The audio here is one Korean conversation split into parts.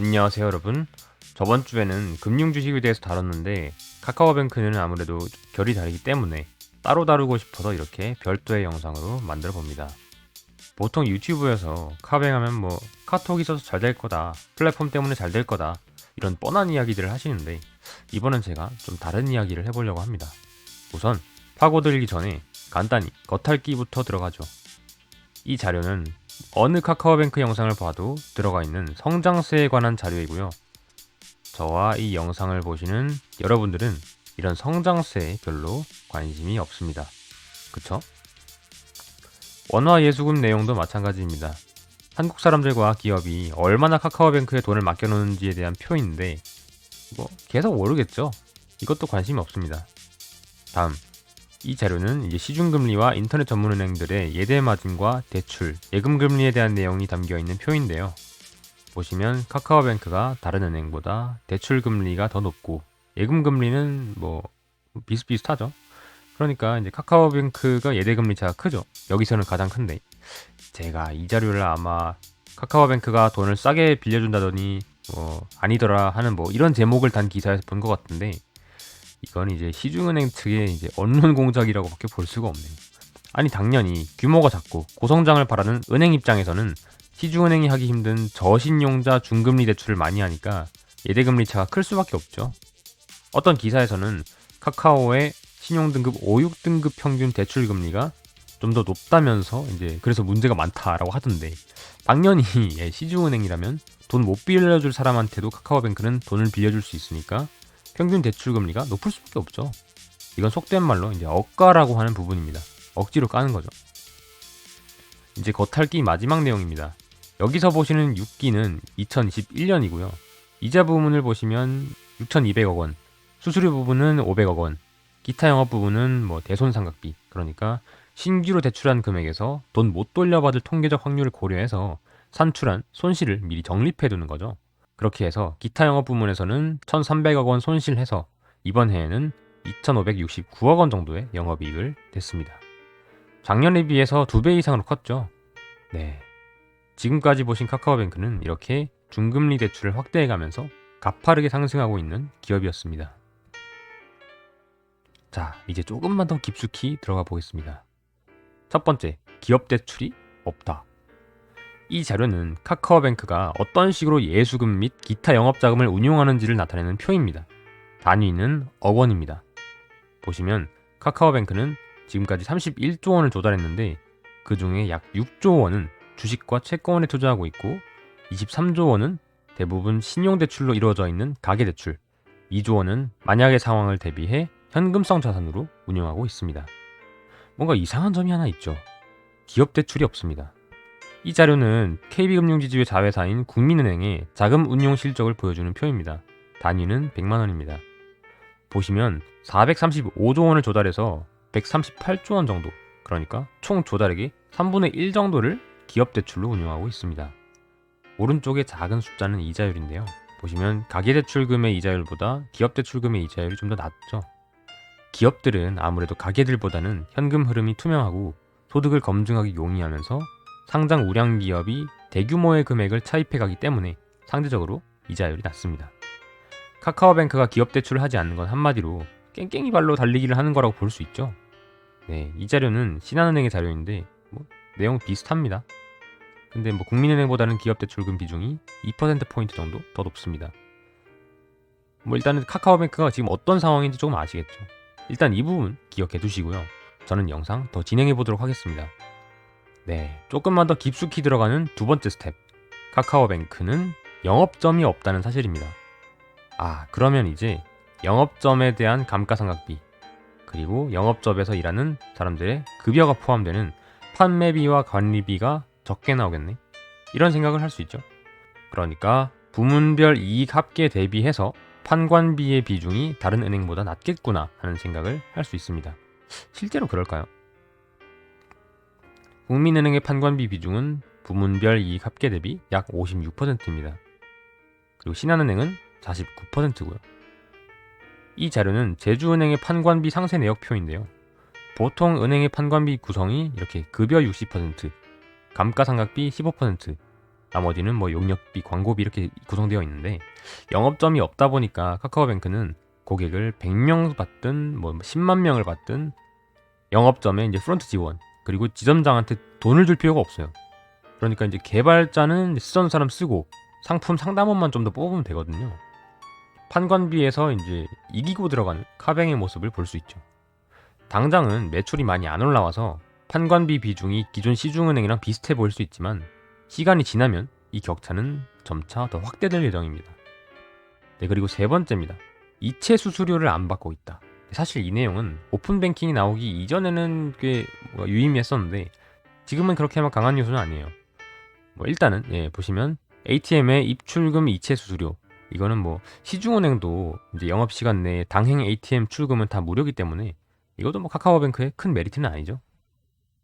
안녕하세요 여러분. 저번 주에는 금융 주식에 대해서 다뤘는데 카카오뱅크는 아무래도 결이 다르기 때문에 따로 다루고 싶어서 이렇게 별도의 영상으로 만들어 봅니다. 보통 유튜브에서 카뱅하면 카톡이 있어서 잘 될 거다, 플랫폼 때문에 잘 될 거다, 이런 뻔한 이야기들을 하시는데 이번엔 제가 좀 다른 이야기를 해보려고 합니다. 우선 파고들기 전에 간단히 겉핥기부터 들어가죠. 이 자료는 어느 카카오뱅크 영상을 봐도 들어가 있는 성장세에 관한 자료이고요. 저와 이 영상을 보시는 여러분들은 이런 성장세에 별로 관심이 없습니다. 그쵸? 원화 예수금 내용도 마찬가지입니다. 한국 사람들과 기업이 얼마나 카카오뱅크에 돈을 맡겨놓는지에 대한 표인데 계속 모르겠죠? 이것도 관심이 없습니다. 다음, 이 자료는 이제 시중금리와 인터넷 전문은행들의 예대 마진과 대출, 예금금리에 대한 내용이 담겨있는 표인데요. 보시면 카카오뱅크가 다른 은행보다 대출금리가 더 높고 예금금리는 비슷비슷하죠. 그러니까 이제 카카오뱅크가 예대금리 차가 크죠. 여기서는 가장 큰데 제가 이 자료를 아마 카카오뱅크가 돈을 싸게 빌려준다더니 아니더라 하는 이런 제목을 단 기사에서 본 것 같은데 이건 이제 시중은행 측의 이제 언론 공작이라고밖에 볼 수가 없네요. 아니 당연히 규모가 작고 고성장을 바라는 은행 입장에서는 시중은행이 하기 힘든 저신용자 중금리 대출을 많이 하니까 예대금리 차가 클 수밖에 없죠. 어떤 기사에서는 카카오의 신용등급 5, 6등급 평균 대출 금리가 좀 더 높다면서 이제 그래서 문제가 많다라고 하던데 당연히 시중은행이라면 돈 못 빌려줄 사람한테도 카카오뱅크는 돈을 빌려줄 수 있으니까 평균 대출 금리가 높을 수밖에 없죠. 이건 속된 말로 이제 억가라고 하는 부분입니다. 억지로 까는 거죠. 이제 겉핥기 마지막 내용입니다. 여기서 보시는 6기는 2021년이고요. 이자 부분을 보시면 6,200억 원, 수수료 부분은 500억 원, 기타 영업 부분은 대손상각비, 그러니까 신규로 대출한 금액에서 돈 못 돌려받을 통계적 확률을 고려해서 산출한 손실을 미리 적립해 두는 거죠. 그렇게 해서 기타 영업 부문에서는 1,300억 원 손실해서 이번 해에는 2,569억 원 정도의 영업이익을 냈습니다. 작년에 비해서 2배 이상으로 컸죠. 네. 지금까지 보신 카카오뱅크는 이렇게 중금리 대출을 확대해가면서 가파르게 상승하고 있는 기업이었습니다. 자, 이제 조금만 더 깊숙이 들어가 보겠습니다. 첫 번째, 기업 대출이 없다. 이 자료는 카카오뱅크가 어떤 식으로 예수금 및 기타 영업자금을 운용하는지를 나타내는 표입니다. 단위는 억 원입니다. 보시면 카카오뱅크는 지금까지 31조 원을 조달했는데 그 중에 약 6조 원은 주식과 채권에 투자하고 있고 23조 원은 대부분 신용대출로 이루어져 있는 가계대출, 2조 원은 만약의 상황을 대비해 현금성 자산으로 운용하고 있습니다. 뭔가 이상한 점이 하나 있죠. 기업 대출이 없습니다. 이 자료는 KB금융지주의 자회사인 국민은행의 자금 운용 실적을 보여주는 표입니다. 단위는 100만원입니다. 보시면 435조 원을 조달해서 138조 원 정도, 그러니까 총 조달액의 3분의 1 정도를 기업 대출로 운용하고 있습니다. 오른쪽의 작은 숫자는 이자율인데요. 보시면 가계대출금의 이자율보다 기업대출금의 이자율이 좀 더 낮죠. 기업들은 아무래도 가계들보다는 현금 흐름이 투명하고 소득을 검증하기 용이하면서 상장 우량 기업이 대규모의 금액을 차입해가기 때문에 상대적으로 이자율이 낮습니다. 카카오뱅크가 기업 대출을 하지 않는 건 한마디로 깽깽이 발로 달리기를 하는 거라고 볼 수 있죠. 네, 이 자료는 신한은행의 자료인데 내용 비슷합니다. 근데 국민은행보다는 기업대출금 비중이 2%포인트 정도 더 높습니다. 일단은 카카오뱅크가 지금 어떤 상황인지 조금 아시겠죠. 일단 이 부분 기억해 두시고요. 저는 영상 더 진행해 보도록 하겠습니다. 네, 조금만 더 깊숙이 들어가는 두 번째 스텝. 카카오뱅크는 영업점이 없다는 사실입니다. 그러면 이제 영업점에 대한 감가상각비, 그리고 영업점에서 일하는 사람들의 급여가 포함되는 판매비와 관리비가 적게 나오겠네? 이런 생각을 할 수 있죠. 그러니까 부문별 이익 합계 대비해서 판관비의 비중이 다른 은행보다 낮겠구나 하는 생각을 할 수 있습니다. 실제로 그럴까요? 국민은행의 판관비 비중은 부문별 이익 합계 대비 약 56%입니다. 그리고 신한은행은 49%고요. 이 자료는 제주은행의 판관비 상세 내역표인데요. 보통 은행의 판관비 구성이 이렇게 급여 60%, 감가상각비 15%, 나머지는 뭐 용역비, 광고비 이렇게 구성되어 있는데, 영업점이 없다 보니까 카카오뱅크는 고객을 100명 받든 뭐 10만 명을 받든 영업점에 이제 프론트 직원 그리고 지점장한테 돈을 줄 필요가 없어요. 그러니까 이제 개발자는 쓰던 사람 쓰고 상품 상담원만 좀 더 뽑으면 되거든요. 판관비에서 이제 이기고 들어가는 카뱅의 모습을 볼 수 있죠. 당장은 매출이 많이 안 올라와서 판관비 비중이 기존 시중은행이랑 비슷해 보일 수 있지만, 시간이 지나면 이 격차는 점차 더 확대될 예정입니다. 네, 그리고 세 번째입니다. 이체 수수료를 안 받고 있다. 사실 이 내용은 오픈뱅킹이 나오기 이전에는 꽤 유의미했었는데, 지금은 그렇게만 강한 요소는 아니에요. 일단은 보시면 ATM의 입출금 이체 수수료, 이거는 뭐 시중은행도 이제 영업시간 내에 당행 ATM 출금은 다 무료이기 때문에 이것도 뭐 카카오뱅크의 큰 메리트는 아니죠.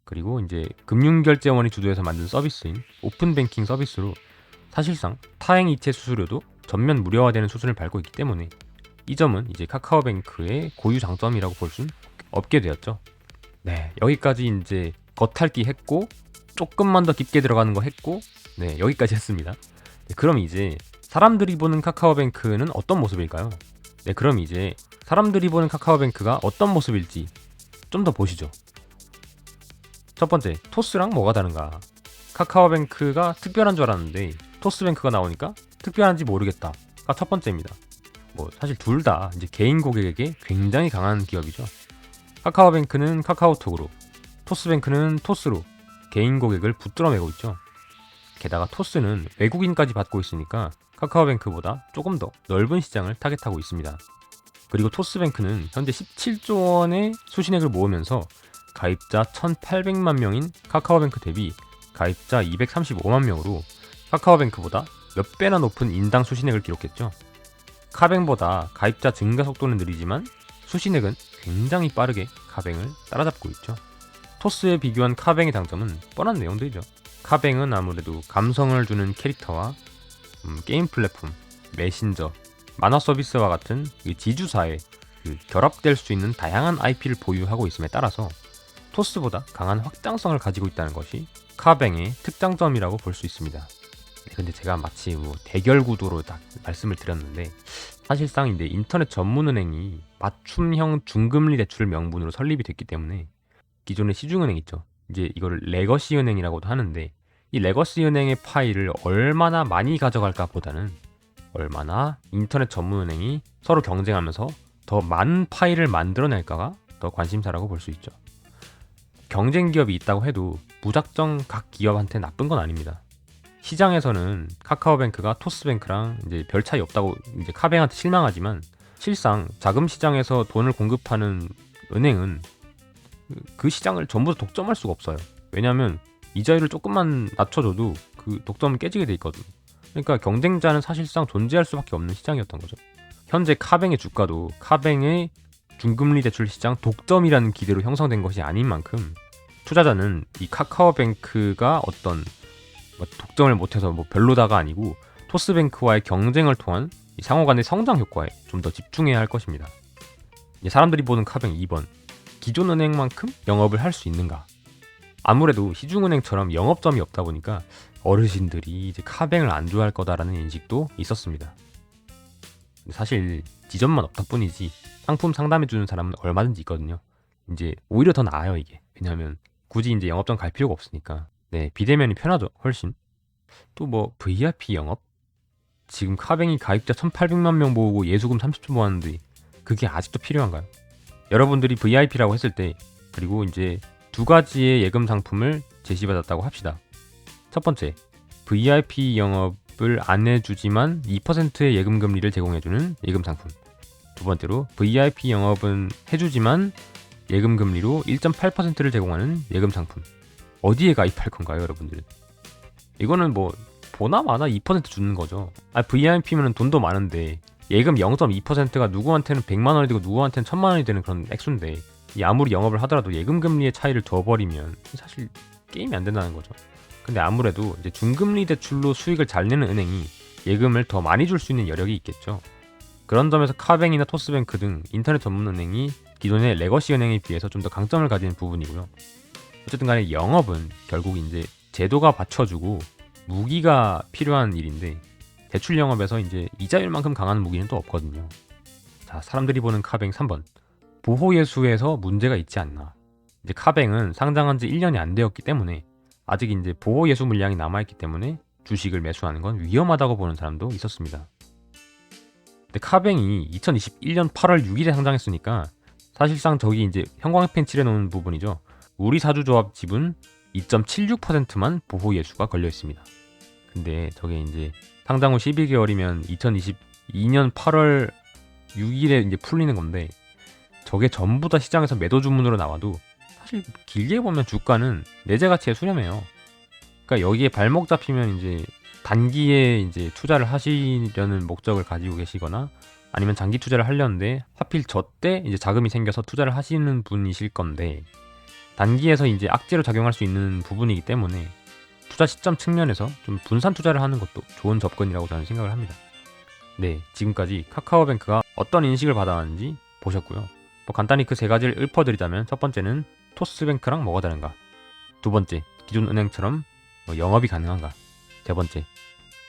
그리고 이제 금융결제원이 주도해서 만든 서비스인 오픈뱅킹 서비스로 사실상 타행 이체 수수료도 전면 무료화되는 수순을 밟고 있기 때문에 이 점은 이제 카카오뱅크의 고유 장점이라고 볼 수는 없게 되었죠. 네, 여기까지 이제 겉핥기 했고 조금만 더 깊게 들어가는 거 했고, 네, 여기까지 했습니다. 네, 그럼 이제 사람들이 보는 카카오뱅크는 어떤 모습일까요? 네, 그럼 이제 사람들이 보는 카카오뱅크가 어떤 모습일지 좀 더 보시죠. 첫 번째, 토스랑 뭐가 다른가? 카카오뱅크가 특별한 줄 알았는데 토스뱅크가 나오니까 특별한지 모르겠다가 첫 번째입니다. 사실 둘 다 이제 개인 고객에게 굉장히 강한 기업이죠. 카카오뱅크는 카카오톡으로, 토스뱅크는 토스로 개인 고객을 붙들어 매고 있죠. 게다가 토스는 외국인까지 받고 있으니까 카카오뱅크보다 조금 더 넓은 시장을 타겟하고 있습니다. 그리고 토스뱅크는 현재 17조 원의 수신액을 모으면서 가입자 1,800만 명인 카카오뱅크 대비 가입자 235만 명으로 카카오뱅크보다 몇 배나 높은 인당 수신액을 기록했죠. 카뱅보다 가입자 증가 속도는 느리지만 수신액은 굉장히 빠르게 카뱅을 따라잡고 있죠. 토스에 비교한 카뱅의 장점은 뻔한 내용들이죠. 카뱅은 아무래도 감성을 주는 캐릭터와 게임 플랫폼, 메신저, 만화 서비스와 같은 지주사에 결합될 수 있는 다양한 IP를 보유하고 있음에 따라서 토스보다 강한 확장성을 가지고 있다는 것이 카뱅의 특장점이라고 볼 수 있습니다. 근데 제가 마치 대결 구도로 딱 말씀을 드렸는데, 사실상 이제 인터넷 전문은행이 맞춤형 중금리 대출을 명분으로 설립이 됐기 때문에 기존의 시중은행 있죠. 이제 이거를 레거시 은행이라고도 하는데, 이 레거시 은행의 파일을 얼마나 많이 가져갈까 보다는 얼마나 인터넷 전문은행이 서로 경쟁하면서 더 많은 파일을 만들어낼까가 더 관심사라고 볼 수 있죠. 경쟁 기업이 있다고 해도 무작정 각 기업한테 나쁜 건 아닙니다. 시장에서는 카카오뱅크가 토스뱅크랑 이제 별 차이 없다고 이제 카뱅한테 실망하지만, 실상 자금 시장에서 돈을 공급하는 은행은 그 시장을 전부 다 독점할 수가 없어요. 왜냐하면 이자율을 조금만 낮춰줘도 그 독점은 깨지게 돼 있거든요. 그러니까 경쟁자는 사실상 존재할 수밖에 없는 시장이었던 거죠. 현재 카뱅의 주가도 카뱅의 중금리 대출 시장 독점이라는 기대로 형성된 것이 아닌 만큼, 투자자는 이 카카오뱅크가 어떤 독점을 못해서 별로다가 아니고 토스뱅크와의 경쟁을 통한 이 상호 간의 성장 효과에 좀 더 집중해야 할 것입니다. 사람들이 보는 카뱅 2번, 기존 은행만큼 영업을 할 수 있는가? 아무래도 시중은행처럼 영업점이 없다 보니까 어르신들이 이제 카뱅을 안 좋아할 거다라는 인식도 있었습니다. 사실 지점만 없다 뿐이지 상품 상담해주는 사람은 얼마든지 있거든요. 이제 오히려 더 나아요, 이게. 왜냐하면 굳이 이제 영업점 갈 필요가 없으니까. 네, 비대면이 편하죠, 훨씬. 또 VIP 영업? 지금 카뱅이 가입자 1,800만 명 모으고 예수금 30조 모았는데 그게 아직도 필요한가요? 여러분들이 VIP라고 했을 때, 그리고 이제 두 가지의 예금 상품을 제시받았다고 합시다. 첫 번째, VIP 영업을 안 해주지만 2%의 예금 금리를 제공해주는 예금 상품. 두 번째로, VIP 영업은 해주지만 예금 금리로 1.8%를 제공하는 예금 상품. 어디에 가입할 건가요, 여러분들? 이거는 보나마나 2% 주는 거죠. VIP면 돈도 많은데 예금 0.2%가 누구한테는 100만 원이 되고 누구한테는 1000만 원이 되는 그런 액수인데, 아무리 영업을 하더라도 예금 금리의 차이를 둬버리면 사실 게임이 안 된다는 거죠. 근데 아무래도 이제 중금리 대출로 수익을 잘 내는 은행이 예금을 더 많이 줄 수 있는 여력이 있겠죠. 그런 점에서 카뱅이나 토스뱅크 등 인터넷 전문 은행이 기존의 레거시 은행에 비해서 좀 더 강점을 가진 부분이고요. 어쨌든 간에 영업은 결국 이제 제도가 받쳐주고 무기가 필요한 일인데 대출 영업에서 이제 이자율만큼 강한 무기는 또 없거든요. 자, 사람들이 보는 카뱅 3번. 보호예수에서 문제가 있지 않나. 이제 카뱅은 상장한 지 1년이 안 되었기 때문에 아직 이제 보호예수 물량이 남아있기 때문에 주식을 매수하는 건 위험하다고 보는 사람도 있었습니다. 근데 카뱅이 2021년 8월 6일에 상장했으니까 사실상 저기 이제 형광펜 칠해놓은 부분이죠. 우리 사주조합 지분 2.76%만 보호예수가 걸려 있습니다. 근데 저게 이제 상장 후 12개월이면 2022년 8월 6일에 이제 풀리는 건데 저게 전부 다 시장에서 매도 주문으로 나와도 사실 길게 보면 주가는 내재 가치에 수렴해요. 그러니까 여기에 발목 잡히면 이제 단기에 이제 투자를 하시려는 목적을 가지고 계시거나 아니면 장기 투자를 하려는데 하필 저때 이제 자금이 생겨서 투자를 하시는 분이실 건데 단기에서 이제 악재로 작용할 수 있는 부분이기 때문에 투자 시점 측면에서 좀 분산 투자를 하는 것도 좋은 접근이라고 저는 생각을 합니다. 네, 지금까지 카카오뱅크가 어떤 인식을 받아왔는지 보셨고요. 뭐 간단히 그 세 가지를 읊어드리자면 첫 번째는 토스뱅크랑 뭐가 다른가, 두 번째 기존 은행처럼 영업이 가능한가, 세 번째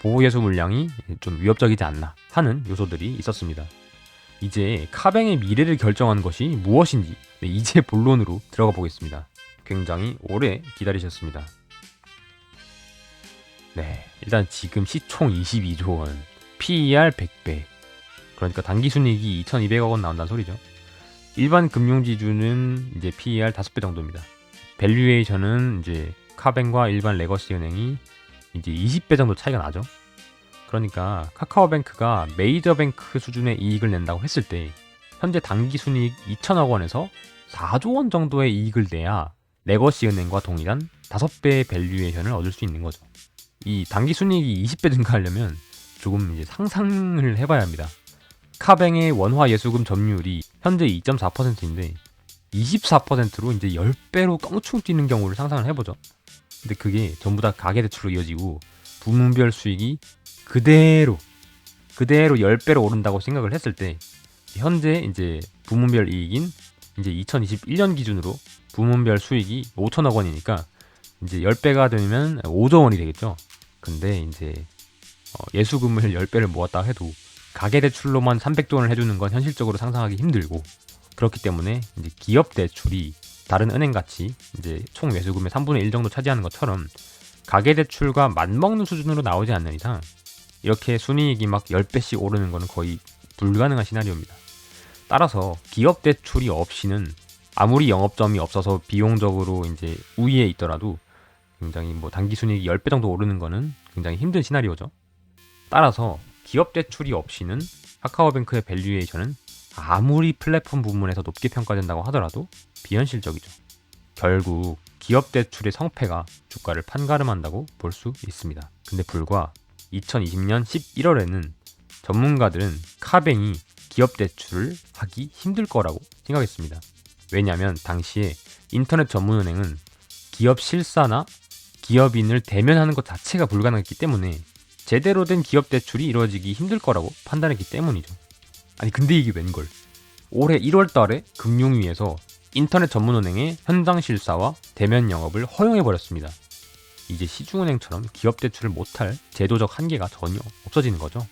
보호예수 물량이 좀 위협적이지 않나 하는 요소들이 있었습니다. 이제 카뱅의 미래를 결정하는 것이 무엇인지 이제 본론으로 들어가 보겠습니다. 굉장히 오래 기다리셨습니다. 네, 일단 지금 시총 22조 원, PER 100배, 그러니까 당기순이익이 2200억 원 나온다는 소리죠. 일반 금융지주는 이제 PER 5배 정도입니다. 밸류에이션은 이제 카뱅과 일반 레거시 은행이 이제 20배 정도 차이가 나죠. 그러니까 카카오뱅크가 메이저뱅크 수준의 이익을 낸다고 했을 때 현재 당기순이익 2천억 원에서 4조 원 정도의 이익을 내야 레거시 은행과 동일한 5배의 밸류에이션을 얻을 수 있는 거죠. 이 당기순이익이 20배 증가하려면 조금 이제 상상을 해봐야 합니다. 카뱅의 원화 예수금 점유율이 현재 2.4%인데 24%로 이제 10배로 껑충 뛰는 경우를 상상을 해보죠. 근데 그게 전부 다 가계대출로 이어지고 부문별 수익이 그대로 10배로 오른다고 생각을 했을 때 현재 이제 부문별 이익인 이제 2021년 기준으로 부문별 수익이 5천억 원이니까 이제 10배가 되면 5조 원이 되겠죠. 근데 이제 예수금을 10배를 모았다 해도 가계대출로만 300조 원을 해주는 건 현실적으로 상상하기 힘들고, 그렇기 때문에 이제 기업 대출이 다른 은행같이 이제 총 예수금의 3분의 1 정도 차지하는 것처럼 가계대출과 맞먹는 수준으로 나오지 않는 이상 이렇게 순이익이 막 10배씩 오르는 거는 거의 불가능한 시나리오입니다. 따라서 기업 대출이 없이는 아무리 영업점이 없어서 비용적으로 이제 우위에 있더라도 굉장히 뭐 단기 순이익이 10배 정도 오르는 거는 굉장히 힘든 시나리오죠. 따라서 기업 대출이 없이는 카카오뱅크의 밸류에이션은 아무리 플랫폼 부문에서 높게 평가된다고 하더라도 비현실적이죠. 결국 기업 대출의 성패가 주가를 판가름한다고 볼 수 있습니다. 근데 불과 2020년 11월에는 전문가들은 카뱅이 기업 대출을 하기 힘들 거라고 생각했습니다. 왜냐하면 당시에 인터넷 전문은행은 기업 실사나 기업인을 대면하는 것 자체가 불가능했기 때문에 제대로 된 기업 대출이 이루어지기 힘들 거라고 판단했기 때문이죠. 아니 근데 이게 웬걸? 올해 1월 달에 금융위에서 인터넷 전문은행의 현장 실사와 대면 영업을 허용해버렸습니다. 이제 시중은행처럼 기업 대출을 못할 제도적 한계가 전혀 없어지는 거죠.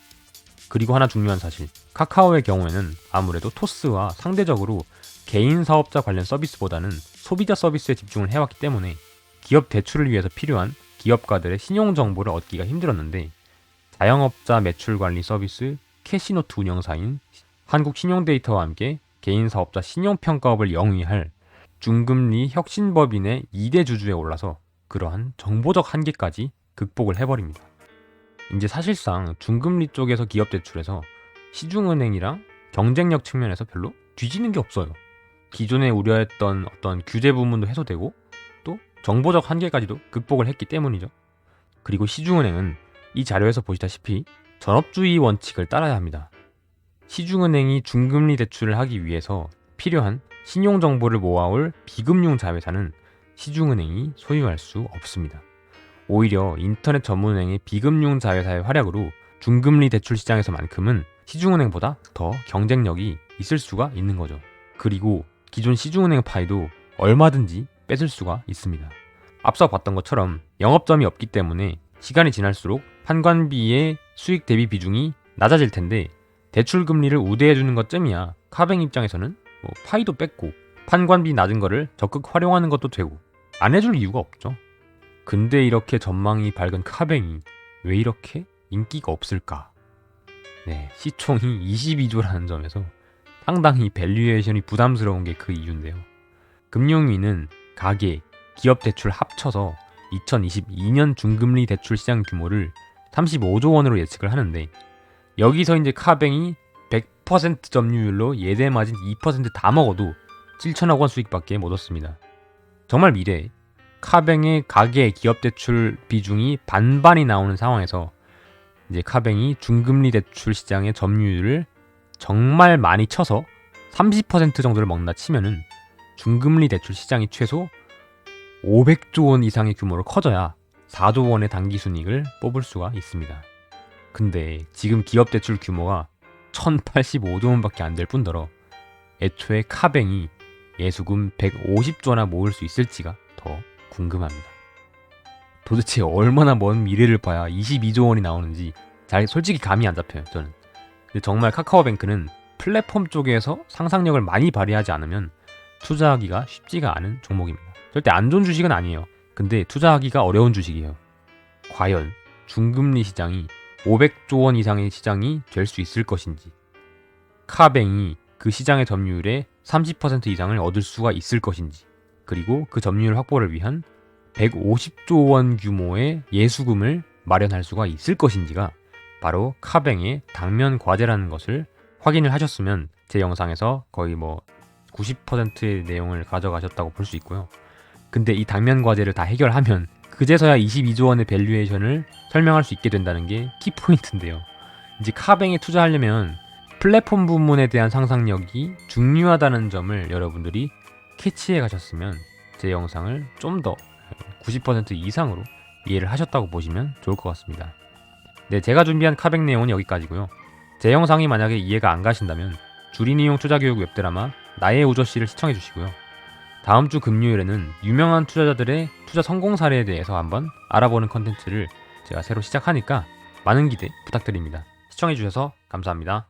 그리고 하나 중요한 사실, 카카오의 경우에는 아무래도 토스와 상대적으로 개인 사업자 관련 서비스보다는 소비자 서비스에 집중을 해왔기 때문에 기업 대출을 위해서 필요한 기업가들의 신용 정보를 얻기가 힘들었는데, 자영업자 매출 관리 서비스 캐시노트 운영사인 한국신용데이터와 함께 개인 사업자 신용평가업을 영위할 중금리 혁신법인의 2대 주주에 올라서 그러한 정보적 한계까지 극복을 해버립니다. 이제 사실상 중금리 쪽에서 기업 대출에서 시중은행이랑 경쟁력 측면에서 별로 뒤지는 게 없어요. 기존에 우려했던 어떤 규제 부분도 해소되고 또 정보적 한계까지도 극복을 했기 때문이죠. 그리고 시중은행은 이 자료에서 보시다시피 전업주의 원칙을 따라야 합니다. 시중은행이 중금리 대출을 하기 위해서 필요한 신용정보를 모아올 비금융 자회사는 시중은행이 소유할 수 없습니다. 오히려 인터넷 전문은행의 비금융 자회사의 활약으로 중금리 대출 시장에서만큼은 시중은행보다 더 경쟁력이 있을 수가 있는 거죠. 그리고 기존 시중은행 파이도 얼마든지 뺏을 수가 있습니다. 앞서 봤던 것처럼 영업점이 없기 때문에 시간이 지날수록 판관비의 수익 대비 비중이 낮아질 텐데 대출 금리를 우대해주는 것쯤이야 카뱅 입장에서는 뭐 파이도 뺏고 판관비 낮은 거를 적극 활용하는 것도 되고 안 해줄 이유가 없죠. 근데 이렇게 전망이 밝은 카뱅이 왜 이렇게 인기가 없을까? 네, 시총이 22조라는 점에서 상당히 밸류에이션이 부담스러운 게 그 이유인데요. 금융위는 가계, 기업 대출 합쳐서 2022년 중금리 대출 시장 규모를 35조 원으로 예측을 하는데 여기서 이제 카뱅이 100% 점유율로 예대 마진 2% 다 먹어도 7천억 원 수익밖에 못 얻습니다. 정말 미래에 카뱅의 가계 기업 대출 비중이 반반이 나오는 상황에서 이제 카뱅이 중금리 대출 시장의 점유율을 정말 많이 쳐서 30% 정도를 먹는다 치면은 중금리 대출 시장이 최소 500조 원 이상의 규모로 커져야 4조 원의 단기 순이익을 뽑을 수가 있습니다. 근데 지금 기업 대출 규모가 1085조 원밖에 안 될 뿐더러 애초에 카뱅이 예수금 150조나 모을 수 있을지가 더 궁금합니다. 도대체 얼마나 먼 미래를 봐야 22조 원이 나오는지 솔직히 감이 안 잡혀요, 저는. 근데 정말 카카오뱅크는 플랫폼 쪽에서 상상력을 많이 발휘하지 않으면 투자하기가 쉽지가 않은 종목입니다. 절대 안 좋은 주식은 아니에요. 근데 투자하기가 어려운 주식이에요. 과연 중금리 시장이 500조 원 이상의 시장이 될 수 있을 것인지, 카뱅이 그 시장의 점유율의 30% 이상을 얻을 수가 있을 것인지, 그리고 그 점유율 확보를 위한 150조 원 규모의 예수금을 마련할 수가 있을 것인지가 바로 카뱅의 당면 과제라는 것을 확인을 하셨으면 제 영상에서 거의 90%의 내용을 가져가셨다고 볼 수 있고요. 근데 이 당면 과제를 다 해결하면 그제서야 22조 원의 밸류에이션을 설명할 수 있게 된다는 게 키포인트인데요. 이제 카뱅에 투자하려면 플랫폼 부문에 대한 상상력이 중요하다는 점을 여러분들이 캐치해 가셨으면 제 영상을 좀 더 90% 이상으로 이해를 하셨다고 보시면 좋을 것 같습니다. 네, 제가 준비한 카뱅 내용은 여기까지고요. 제 영상이 만약에 이해가 안 가신다면 주린이용 투자교육 웹드라마 나의 우저씨를 시청해 주시고요. 다음 주 금요일에는 유명한 투자자들의 투자 성공 사례에 대해서 한번 알아보는 컨텐츠를 제가 새로 시작하니까 많은 기대 부탁드립니다. 시청해 주셔서 감사합니다.